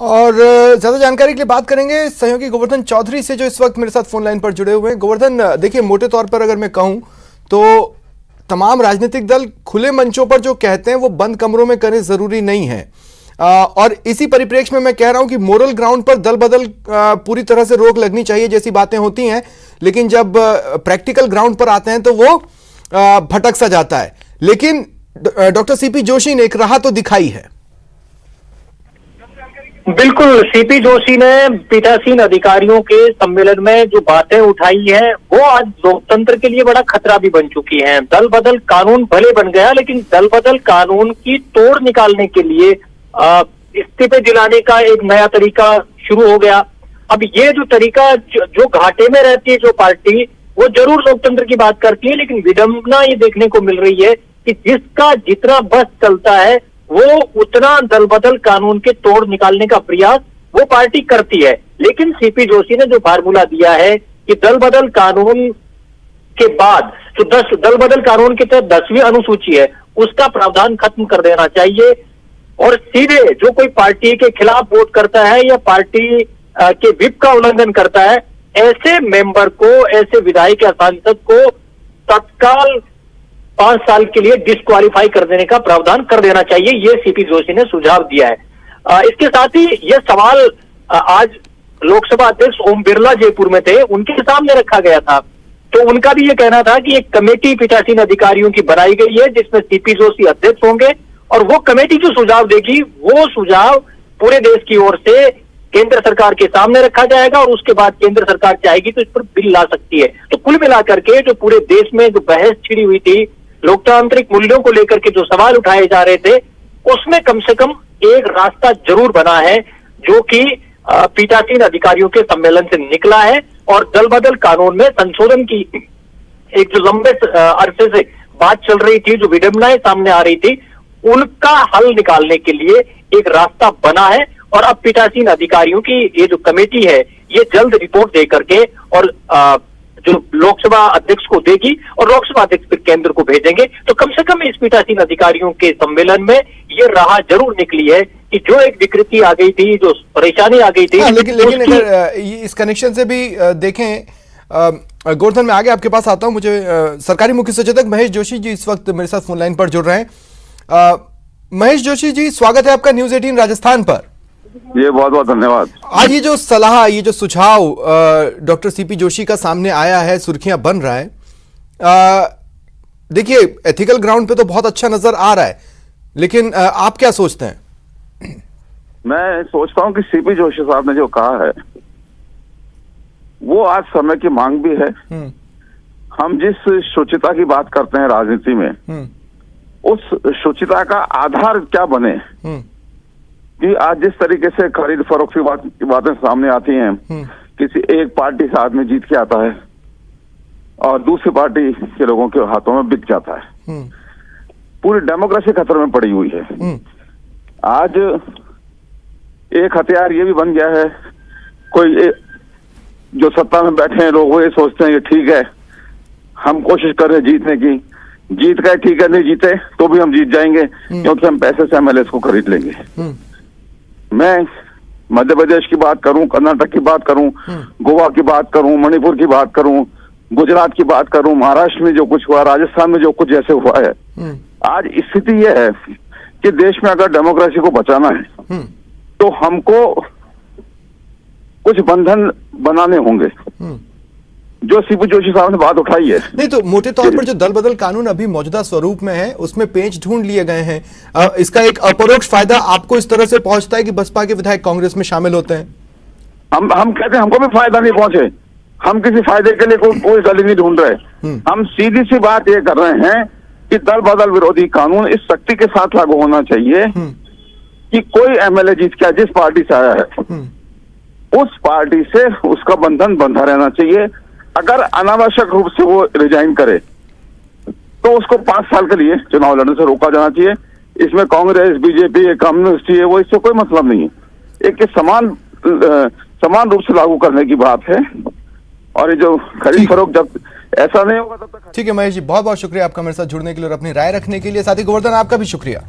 और ज्यादा जानकारी के लिए बात करेंगे सहयोगी गोवर्धन चौधरी से, जो इस वक्त मेरे साथ फोन लाइन पर जुड़े हुए हैं। गोवर्धन, देखिए, मोटे तौर पर अगर मैं कहूं तो तमाम राजनीतिक दल खुले मंचों पर जो कहते हैं वो बंद कमरों में करें जरूरी नहीं है, और इसी परिप्रेक्ष्य में मैं कह रहा हूं कि मोरल ग्राउंड पर दल बदल पूरी तरह से रोक लगनी चाहिए जैसी बातें होती हैं, लेकिन जब प्रैक्टिकल ग्राउंड पर आते हैं तो वो भटक सा जाता है। लेकिन डॉक्टर सीपी जोशी ने एक राह तो दिखाई है। बिल्कुल, सीपी जोशी ने पीठासीन अधिकारियों के सम्मेलन में जो बातें उठाई हैं वो आज लोकतंत्र के लिए बड़ा खतरा भी बन चुकी हैं। दल बदल कानून भले बन गया, लेकिन दल बदल कानून की तोड़ निकालने के लिए इस्तीफे दिलाने का एक नया तरीका शुरू हो गया। अब ये जो तरीका जो घाटे में रहती है जो पार्टी, वो जरूर लोकतंत्र की बात करती है, लेकिन विडंबना ये देखने को मिल रही है कि जिसका जितना बस चलता है वो उतना दल बदल कानून के तोड़ निकालने का प्रयास वो पार्टी करती है। लेकिन सीपी जोशी ने जो फार्मूला दिया है कि दल बदल कानून के बाद जो 10 दल बदल कानून के तहत 10वीं अनुसूची है उसका प्रावधान खत्म कर देना चाहिए, और सीधे जो कोई पार्टी के खिलाफ वोट करता है या पार्टी के व्हिप का उल्लंघन करता है, ऐसे मेंबर को, ऐसे विधायक या सांसद को तत्काल 5 साल के लिए डिस्क्वालीफाई कर देने का प्रावधान कर देना चाहिए। ये सीपी जोशी ने सुझाव दिया है। इसके साथ ही यह सवाल आज लोकसभा अध्यक्ष ओम बिरला जयपुर में थे, उनके सामने रखा गया था। तो उनका भी ये कहना था कि एक कमेटी पीठासीन अधिकारियों की बनाई गई है जिसमें सीपी जोशी अध्यक्ष होंगे, और वो कमेटी जो सुझाव देगी वो सुझाव पूरे देश की ओर से केंद्र सरकार के सामने रखा जाएगा, और उसके बाद केंद्र सरकार चाहेगी तो इस पर बिल ला सकती है। तो कुल मिलाकर के जो पूरे देश में जो बहस छिड़ी हुई थी, लोकतांत्रिक मूल्यों को लेकर के जो सवाल उठाए जा रहे थे, उसमें कम से कम एक रास्ता जरूर बना है जो कि पीठासीन अधिकारियों के सम्मेलन से निकला है, और दल बदल कानून में संशोधन की एक जो लंबे अरसे से बात चल रही थी, जो विडंबनाएं सामने आ रही थी, उनका हल निकालने के लिए एक रास्ता बना है। और अब पीठासीन अधिकारियों की ये जो कमेटी है ये जल्द रिपोर्ट दे करके और जो लोकसभा अध्यक्ष को देगी, और लोकसभा अध्यक्ष फिर केंद्र को भेजेंगे। तो कम से कम इस पीठासीन अधिकारियों के सम्मेलन में ये राह जरूर निकली है कि जो एक विकृति आ गई थी, जो परेशानी आ गई थी। लेकिन अगर इस कनेक्शन से भी देखें, गोवर्धन, मैं आगे आपके पास आता हूं। मुझे सरकारी मुख्य सचेतक महेश जोशी जी इस वक्त मेरे साथ फोन लाइन पर जुड़ रहे हैं। महेश जोशी जी, स्वागत है आपका न्यूज 18 राजस्थान पर। ये बहुत बहुत धन्यवाद। आज ये जो सलाह, ये जो सुझाव डॉक्टर सीपी जोशी का सामने आया है, सुर्खियां बन रहा है, देखिए, एथिकल ग्राउंड पे तो बहुत अच्छा नजर आ रहा है, लेकिन आप क्या सोचते हैं? मैं सोचता हूं कि सीपी जोशी साहब ने जो कहा है वो आज समय की मांग भी है। हम जिस शुचिता की बात करते हैं राजनीति में, उस शुचिता का आधार क्या बने कि आज जिस तरीके से खरीद फरोख्त की बातें सामने आती हैं, किसी एक पार्टी से आदमी जीत के आता है और दूसरी पार्टी के लोगों के हाथों में बिक जाता है। पूरी डेमोक्रेसी खतरे में पड़ी हुई है। आज एक हथियार ये भी बन गया है, कोई जो सत्ता में बैठे हैं लोग वो ये सोचते हैं कि ठीक है, हम कोशिश कर रहे हैं जीतने की, जीत गए ठीक है, नहीं जीते तो भी हम जीत जाएंगे क्योंकि हम पैसे से एमएलए को खरीद लेंगे। मैं मध्य प्रदेश की बात करूं, कर्नाटक की बात करूं, गोवा की बात करूं, मणिपुर की बात करूं, गुजरात की बात करूं, महाराष्ट्र में जो कुछ हुआ, राजस्थान में जो कुछ जैसे हुआ है, आज स्थिति यह है कि देश में अगर डेमोक्रेसी को बचाना है तो हमको कुछ बंधन बनाने होंगे, जो सीपी जोशी साहब ने बात उठाई है। नहीं तो मोटे तौर पर जो दल बदल कानून अभी मौजूदा स्वरूप में है उसमें पेंच ढूंढ लिए गए हैं। इसका एक अपरोक्ष फायदा आपको इस तरह से पहुंचता है कि बसपा के विधायक कांग्रेस में शामिल होते हैं। हम कहते हैं हमको भी फायदा नहीं पहुंचे, हम किसी फायदे के लिए कोई गली नहीं ढूंढ रहे। हम सीधी सी बात ये कर रहे हैं कि दल बदल विरोधी कानून इस शक्ति के साथ लागू होना चाहिए कि कोई एमएलए जीत के जिस पार्टी से आया है उस पार्टी से उसका बंधन बंधा रहना चाहिए। अगर अनावश्यक रूप से वो रिजाइन करे तो उसको 5 साल के लिए चुनाव लड़ने से रोका जाना चाहिए। इसमें कांग्रेस, बीजेपी, कम्युनिस्ट, ये वो, इससे कोई मतलब नहीं है। एक समान रूप से लागू करने की बात है, और ये जो खरीद फरोख्त जब ऐसा नहीं होगा तब तक। ठीक है महेश जी, बहुत बहुत शुक्रिया आपका मेरे साथ जुड़ने के लिए और अपनी राय रखने के लिए। साथ ही गोवर्धन, आपका भी शुक्रिया।